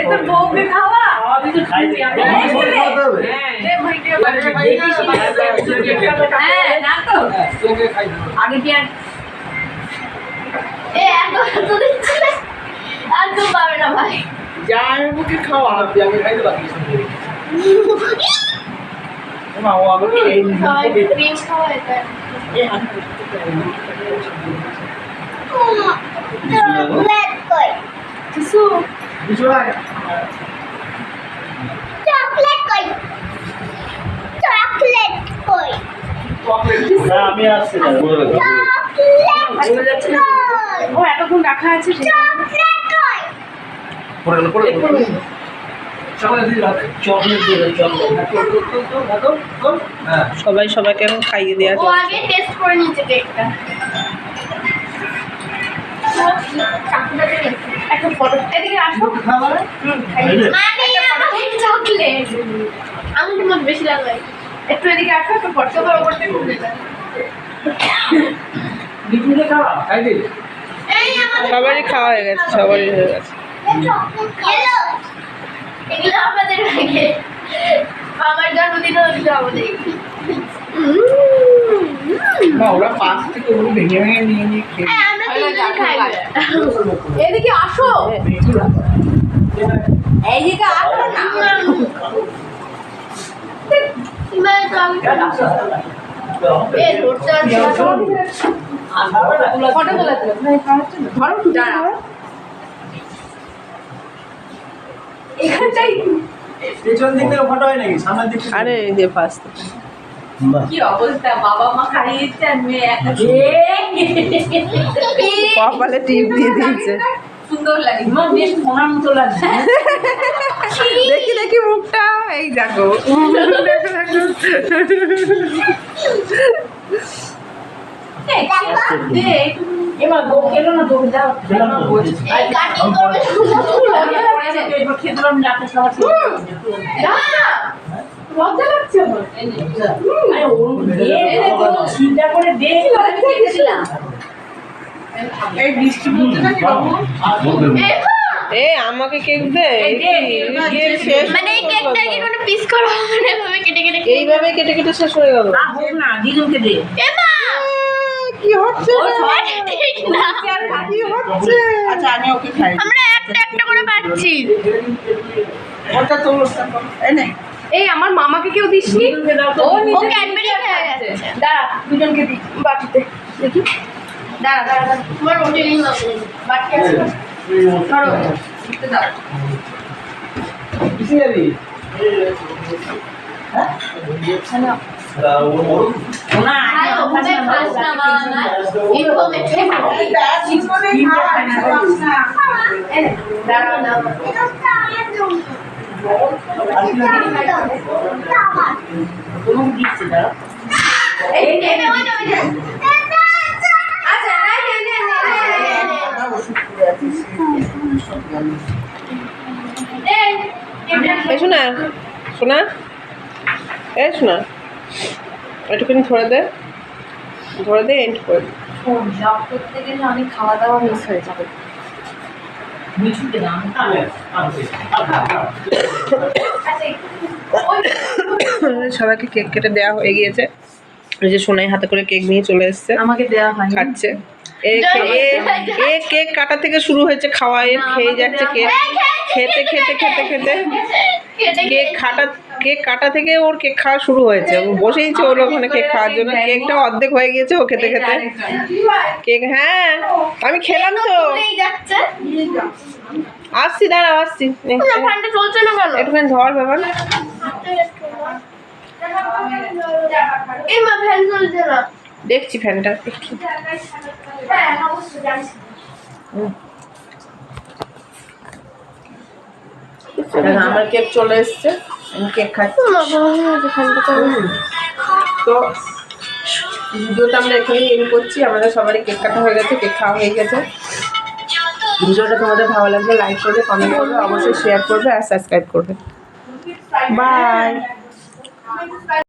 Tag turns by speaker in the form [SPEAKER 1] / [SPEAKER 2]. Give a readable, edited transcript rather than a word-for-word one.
[SPEAKER 1] এটা বউকে খাওয়া আমি তো খাই না না তো আগে কি
[SPEAKER 2] আর তো পাবে না ভাই
[SPEAKER 1] যার মুখে খাওয়া আমি খাইতে পারি মা ও আগে
[SPEAKER 2] ক্রিম খাওয়া এটা চকলেট কই কিছু চকলেট কই চকলেট কই
[SPEAKER 1] না আমি আসছি না
[SPEAKER 2] চকলেট
[SPEAKER 1] ও এতক্ষণ রাখা আছে
[SPEAKER 2] চকলেট কই
[SPEAKER 1] পড়ে চকলেট দিয়ে
[SPEAKER 3] সবাই সবাইকে এখন খাইয়ে দেওয়া
[SPEAKER 2] ও আগে টেস্ট করে নিতে কেকটা একটা ফটো এদিকে আসো
[SPEAKER 1] খাবার
[SPEAKER 2] মানে আমাকে চকলেট আমি তোমার বেশি লাগবে একটু এদিকে আসো একটু ফটো করতে খুলে যায়
[SPEAKER 1] বিপুলে খাওয়া খাই দিই
[SPEAKER 2] এই আমাদের
[SPEAKER 3] সবারই খাওয়া হয়ে গেছে সবারই হয়ে গেছে
[SPEAKER 2] হ্যালো এগুলো আমাদের আগে আমার জন্মদিন হচ্ছে আমাদের
[SPEAKER 1] না ওরা পাঁচ থেকে ওগুলো ভেঙে ভেঙে নিয়ে খেয়ে
[SPEAKER 2] হ্যাঁ আমরা তিনজন খাই
[SPEAKER 1] এদিকে আসো এইদিকে আসো না
[SPEAKER 2] মানে তো আমি এ রোডটা
[SPEAKER 1] ফটো তোলা ধরো ধরো এখানটাই পেছন দিক থেকে ফটো হয় নাকি সামনের দিক থেকে
[SPEAKER 3] আরে এই যে ফার্স্ট
[SPEAKER 4] কি অবস্থা বাবা মা খাইয়েছে আর মেয়ে একটা
[SPEAKER 3] কপালে টিপ দিয়ে দিয়েছে
[SPEAKER 4] সুন্দর লাগে মা বেশ মনার মতো লাগছে
[SPEAKER 3] দেখি দেখি মুখটা এই দেখো দেখো দেখো
[SPEAKER 4] এবার বউ খেলো না বউ যাও
[SPEAKER 2] এই কাটিং করবে
[SPEAKER 4] খেতে পারবেন না আপনার সবার
[SPEAKER 2] মজা লাগছে আমার
[SPEAKER 4] আরে ওরকম চিন্তা করে দেখি খেয়েছিলাম
[SPEAKER 1] এই বৃষ্টি পড়ছে না কি বাবু
[SPEAKER 3] এ আমাকে কেক দে কেক শেষ
[SPEAKER 2] মানে এই কেকটা কি কোনো পিস করা হবে না ভাবে কেটে কেটে
[SPEAKER 3] এইভাবে কেটে কেটে শেষ হয়ে গেল
[SPEAKER 4] না হোক না দিদুনকে দে
[SPEAKER 2] এ মা
[SPEAKER 3] কি হচ্ছে
[SPEAKER 2] ঠিক না
[SPEAKER 3] কি হচ্ছে
[SPEAKER 1] আচ্ছা আমি ওকে খাই
[SPEAKER 2] আমরা একটা একটা করে পাচ্ছি
[SPEAKER 1] ওটা তো এই নে
[SPEAKER 4] এই আমার মামাকে কেউ দিসনি ও
[SPEAKER 2] ও ক্যাডবেরি খেয়ে গেছে
[SPEAKER 4] দাঁড়া দুজনকে দি বাটিতে দেখি দাঁড়া দাঁড়া দাঁড়া
[SPEAKER 2] তোমার হোটেলেই মাপে বাকি আছে
[SPEAKER 4] ধরো দাঁড়া
[SPEAKER 1] কিসে যাবি হ্যাঁ
[SPEAKER 4] না
[SPEAKER 2] আরে ওখানে খাস না মা আমার এরকম একটু
[SPEAKER 4] দাঁড়া না তোমাকে দিচ্ছি দাঁড়া এই
[SPEAKER 2] এই ওই তো আচ্ছা
[SPEAKER 3] এই শোনা শোনা এই শোনা একটুখানি ধরে দে এন্ড করে
[SPEAKER 4] জব করতে গেলে অনেক খাওয়া দাওয়া মিস হয়ে যাবে মিঠুকে দাম
[SPEAKER 3] সবাইকে কেক কেটে দেওয়া হয়ে গিয়েছে এই যে সোনাই হাতে করে কেক নিয়ে চলে এসছে
[SPEAKER 4] আমাকে দেওয়া হয়
[SPEAKER 3] খাচ্ছে এ কেক কাটা থেকে শুরু হয়েছে খাওয়া এর খেয়ে যাচ্ছে কেক খেতে খেতে খেতে খেতে কেক কাটা থেকে ওর কেক খাওয়া শুরু হয়েছে ও বসেইছে ওর ওখানে কেক খাওয়ার জন্য কেকটা অর্ধেক হয়ে গিয়েছে ও খেতে খেতে কেক হ্যাঁ আমি খেলাম তো
[SPEAKER 2] যাচ্ছে
[SPEAKER 3] আসছি দাঁড়াও আসছি
[SPEAKER 2] ফ্যানটা চলছে না কেন
[SPEAKER 3] একটুখানি ধর ব্যাপার
[SPEAKER 2] এই মা ফ্যান চলছে না
[SPEAKER 3] দেখছি ফ্যানটা একটু
[SPEAKER 2] হ্যাঁ অবশ্যই জানছি
[SPEAKER 3] আমার কেক চলে এসছে আমি কেক খাচ্ছি তো ভিডিওটা আমরা এখানেই এন্ড করছি আমাদের সবারই কেক কাটা হয়ে গেছে কেক খাওয়া হয়ে গেছে ভিডিওটা তোমাদের ভালো লাগলে লাইক করবে কমেন্ট করবে অবশ্যই শেয়ার করবে আর সাবস্ক্রাইব করবে বাই